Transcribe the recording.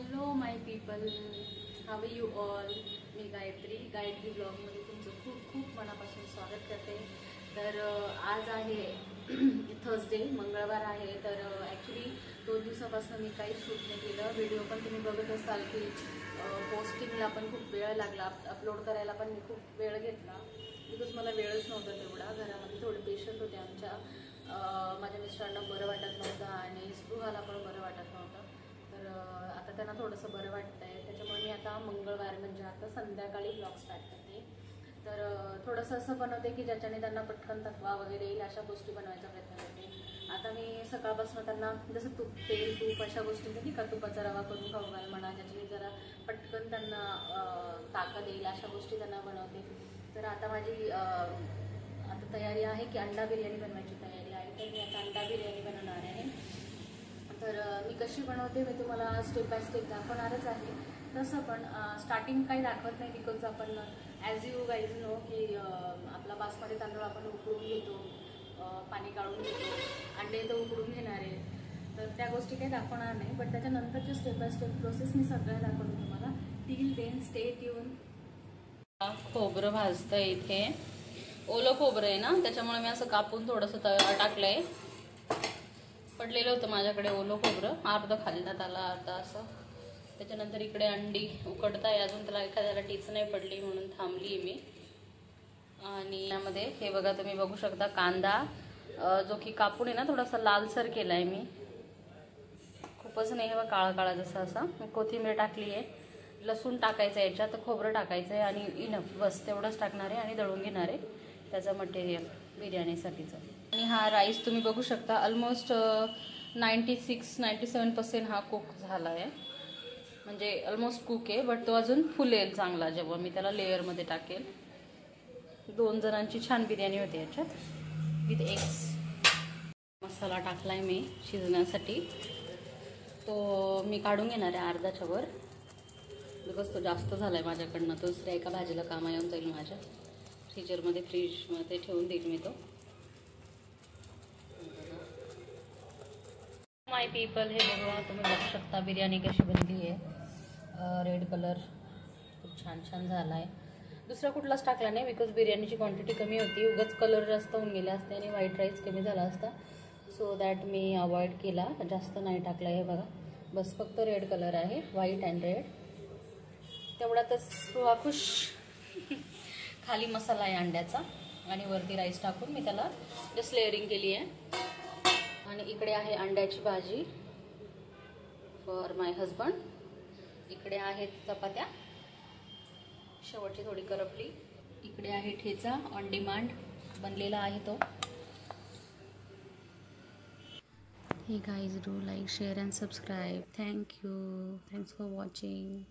Hello my people, how you all. मी गायत्री ब्लॉगमध्ये तुमचं खूप खूप मनापासून स्वागत करते. तर आज आहे थर्सडे, मंगळवार आहे. तर ॲक्च्युली 2 दिवसापासून मी काही शूट नाही केलं. व्हिडिओ पण तुम्ही बघत असाल की पोस्टिंगला पण खूप वेळ लागला, अपलोड करायला पण मी खूप वेळ घेतला बिकॉज मला वेळच नव्हता तेवढा. घरामध्ये थोडे पेशंट होते आमच्या. माझ्या मिस्टरांना बरं वाटत नव्हतं आणि स्पृहाला पण बरं वाटत नव्हतं. तर आता त्यांना थोडंसं बरं वाटतं आहे, त्याच्यामुळे मी आता मंगळवार म्हणजे आता संध्याकाळी ब्लॉग स्टार्ट करते. तर थोडंसं असं बनवते की ज्याच्याने त्यांना पटकन थकवा वगैरे येईल अशा गोष्टी बनवायचा प्रयत्न करते. आता मी सकाळपासून त्यांना जसं तूप अशा गोष्टी नाही का, तुपाचा रवा करून खाऊ घाल म्हणा, ज्याच्याने जरा पटकन त्यांना ताकद येईल अशा गोष्टी त्यांना बनवते. तर आता माझी आता तयारी आहे की अंडा बिर्याणी बनवायची तयारी आहे. तर मी आता अंडा बिर्याणी बनवणार आहे. तर मी कशी बनवते मी तुम्हाला स्टेप बाय स्टेप दाखवणारच आहे. तसं पण स्टार्टिंग काही दाखवत नाही बिकॉज आपण ॲज यू गाईज नो की आपला बासमती तांदूळ आपण उकळून घेतो, पाणी काढून घेतो, अंडे तर उकळून घेणार आहे. तर त्या गोष्टी काही दाखवणार नाही, बट त्याच्यानंतरची स्टेप बाय स्टेप प्रोसेस मी सगळ्या दाखवते तुम्हाला. Till then stay tuned. खोबरं भाजतं इथे. ओलं खोबरं आहे ना, त्याच्यामुळे मी असं कापून थोडंसं तव्यावर टाकलंय. पडलेलं होतं माझ्याकडे ओलं खोबरं, अर्ध खाल्ल्यात आला अर्धा असं. त्याच्यानंतर इकडे अंडी उकडताय, अजून त्याला एखाद्याला टीच नाही पडली म्हणून थांबली मी. आणि यामध्ये हे बघा, तुम्ही बघू शकता कांदा जो की कापून आहे ना थोडासा लालसर केला आहे मी, खूपच नाही हे काळा काळा जसा असा. कोथिंबीर टाकली आहे, लसूण टाकायचं आहे याच्यात, खोबरं टाकायचं आहे आणि इनफ बस तेवढंच टाकणार आहे आणि दळून घेणार आहे त्याचं मटेरियल बिर्याणीसाठीचं. आणि हा राईस तुम्ही बघू शकता ऑलमोस्ट 96-97% हा कुक झाला आहे, म्हणजे ऑलमोस्ट कुक आहे. बट तो अजून फुलेल चांगला जेव्हा मी त्याला लेअरमध्ये टाकेल. 2 जणांची छान बिर्याणी होते याच्यात विथ एग्स. मसाला टाकलाय मी शिजण्यासाठी, तो मी काढून घेणार आहे अर्धाच्या वर बिकॉज तो जास्त झाला आहे माझ्याकडनं. तो दुसऱ्या एका भाजीला कामा येऊन जाईल माझ्या. फ्रीजरमध्ये फ्रीजमध्ये ठेवून देईल मी तो. माय पीपल, हे बघा तुम्ही बघू शकता बिर्याणी कशी बनली आहे. रेड कलर खूप छान छान झाला आहे. दुसरा कुठलाच टाकला नाही बिकॉज बिर्याणीची क्वांटिटी कमी होती, उगाच कलर जास्त होऊन गेले असते आणि व्हाईट राईस कमी झाला असता. सो दॅट मी अवॉइड केला, जास्त नाही टाकला. हे बघा बस फक्त रेड कलर आहे, व्हाईट अँड रेड तेवढ्यातच खुश. खाली मसाला आहे अंड्याचा आणि वरती राईस टाकून मी त्याला जस्ट लेअरिंग केली आहे. आणि इकडे आहे अंड्याची भाजी फॉर माय हजबंड. इकडे आहेत चपात्या, शेवटची थोडी करपली. इकडे आहे ठेचा ऑन डिमांड बनलेला आहे तो. हे guys, do like, share and subscribe. Thank you. Thanks for watching.